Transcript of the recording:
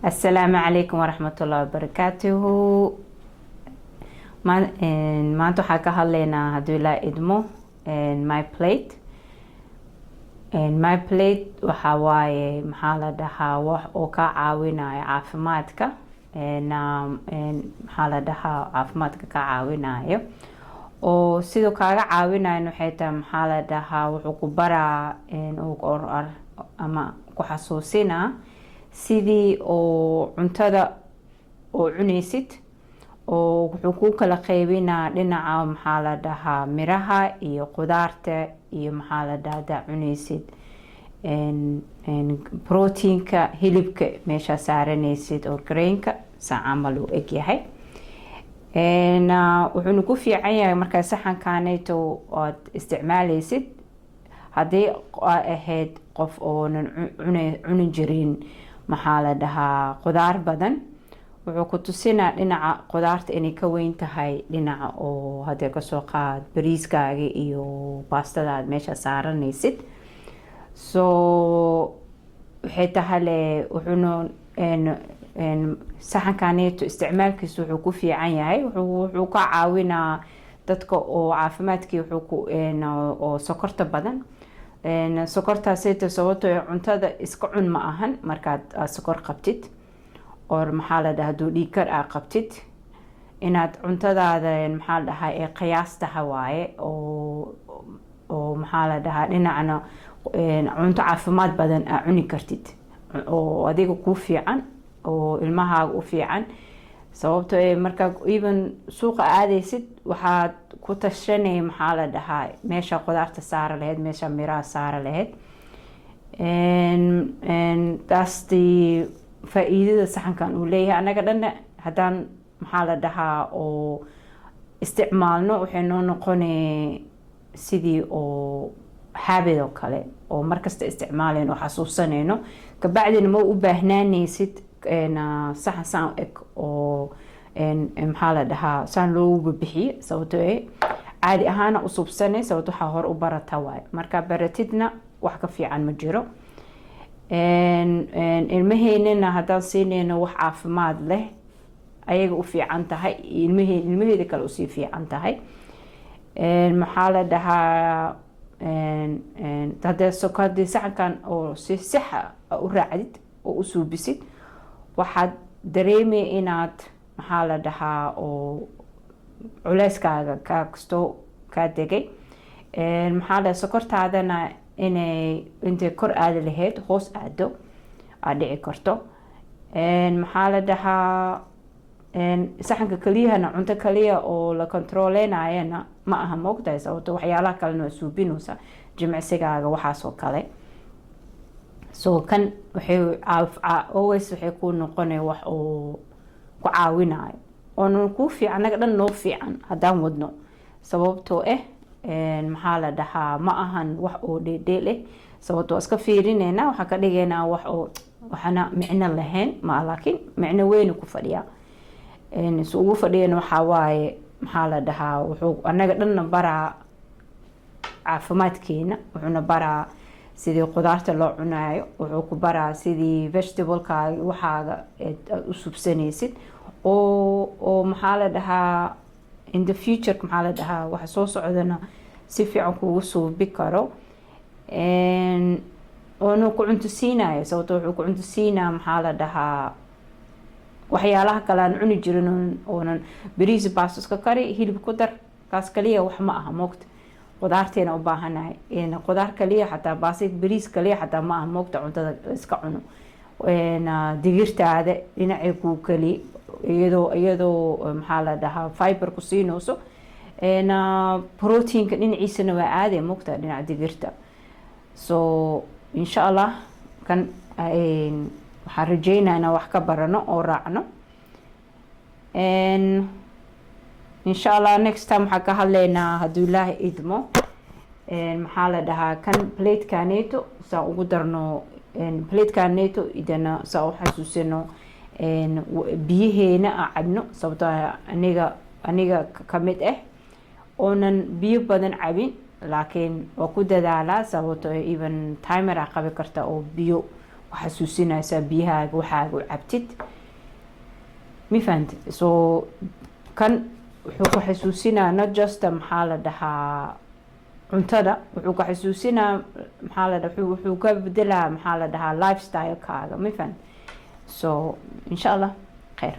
السلام عليكم ورحمة الله وبركاته. maanta waxaa ka hadlaynaa hadduu ilaa idmo my plate. My plate waxaa waaye maxaa la dhahaa wax oo ka caawinayo caafimaadka, maxaa la dhahaa caafimaadka ka caawinayo oo sidoo kaaga caawinayo waxay tahay maxaa la dhahaa wuxuu ku baraa ama ku xasuusinaa sidii oo cuntada oo cunaysid, oo wuxuu ku kala qaybinaa dhinaca maxaa la dhahaa miraha iyo qudaarta iyo maxaa la dhahaa cunaysid proteinka hilibka meesha saaranaysid oo grainka saa camal uu eg yahay. wuxuuna ku fiican yahay markaa saxankaanayto aad isticmaalaysid haddii ahayd qof oonan cuni jirin maxaa la dhahaa qudaar badan. wuxuu ku tusinaa dhinaca qudaarta inay ka weyn tahay dhinaca oo haddii kasoo qaad bariiskaaga iyo baastada aad meesha saaranaysid. so waxay tahay le wuxuuna saxankaneeto isticmaalkiisa wuxuu ku fiican yahay, wuxuu ka caawinaa dadka oo caafimaadkii oo sokorta badan. sokortaasayta sababtoo cuntada iska cun ma ahan markaad sokor qabtid oo maxaa la dhahaa hadduu dhiig kar aa qabtid inaad cuntadaada maxaa la dhahaa ee qiyaas tahay waaye oo maxaa la dhahaa dhinacna cunto caafimaad badan aa cuni kartid oo adiga kuu fiican oo ilmahaaga u fiican. sababtoo markaa even suuqa aadaysid waxaad ku tashanay maxaa la dhahaa meesha qudaarta saara lahayd, meesha miraha saara lahayd. taastii faa'iidada saxankan uu leeyahay. anaga dhanna haddaan maxaa la dhahaa oo isticmaalno waxay noo noqonay sidii oo habit oo kale oo markasta isticmaalayno oo xasuusanayno, kabacdina ma u baahnaanaysid saxan saan eg oo maxaa la dhahaa saan loogu bixiyo. sababtoo caadi ahaana u subsanay sababto waxaa hor u barata waaye, markaa baratidna wax ka fiican ma jiro. ilmaheynana haddaan siinayno wax caafimaad leh ayaga u fiican tahay, ilmaheeda kale usii fiican tahay. maxaa la dhahaa haddii saxankan oo si saxa u raacdid oo u suubisid waxaad dareemay inaad maxaa la dhahaa oo culeyskaaga kastoo kaa degay. maxaa la dhahaa sokortaadana intay kor aadi lahayd hoos aado aad dhici karto. maxaa la dhahaa saxanka kaliyahana cunto kaliya oo la controleynayana ma aha moogtahay, sababto waxyaalaha kalena waa suubinaysa jimicsigaaga waxaasoo kale. so kan always waxay ku noqonay wax oo ku caawinayo oonan kuu fiican anaga dhan noo fiican haddaan wadno. sababtoo maxaa la dhahaa ma ahan wax oo dheedheel eh, sababtoo iska fiirinayna waxaa ka dhigaynaa wax oo waxna micno lahayn laakiin micno weyna ku fadhiya. su ugu fadhiyana waxaa waaye maxaa la dhahaa wuxuu anaga dhanna baraa caafimaadkeena, wuxuuna baraa sidii qudaarta loo cunaayo, wuxuu ku baraa sidii vegetablekaaga waxaaga u subsanaysid oo maxaa la dhahaa in the future maxaa la dhahaa waxa soo socdana si fiican kugu suubi karo oona ku cunto siinayo. sababto wuxuu ku cunto siinaa maxaa la dhahaa waxyaalaha kale aan cuni jirin oonan bariis baastos ka kari hilib ku dar kaas kaliya wax ma aha moogta. qudaarteena u baahanahay qudaar kaliya xataa baasid bariis kaliya xataa ma aha moogta cuntada iska cuno. digirtaada dhinacay kuu kali iyadoo maxaa la dhahaa fiber ku siinayso, proteinka dhinaciisana waa aade moogta dhinaca digirta. so insha allah kan waxaan rajeynaa inaan wax ka barano oo raacno. insha allah next time waxaan ka hadlaynaa hadduu ilaahay idmo maxaa la dhahaa kan platekaneeto saa ugu darno platekaneeto idana saa u xasuusino biyaheena aan cabno. sababtoo aniga kamid ah oonan biyo badan cabin laakiin waa ku dadaalaa sababtoo even timer aa qabi karta oo biyo وحسوسينaysaa biyahaaga waxaaga u cabtid ma fahantid so kan wuxuu ku xasuusinaa not just maxaa la dhahaa cuntada wuxuu ku xasuusinaa maxaa la dhahaa wuxuu ka bedelaa maxaa la dhahaa lifestyle kaaga ma fahantid so insha Allah khair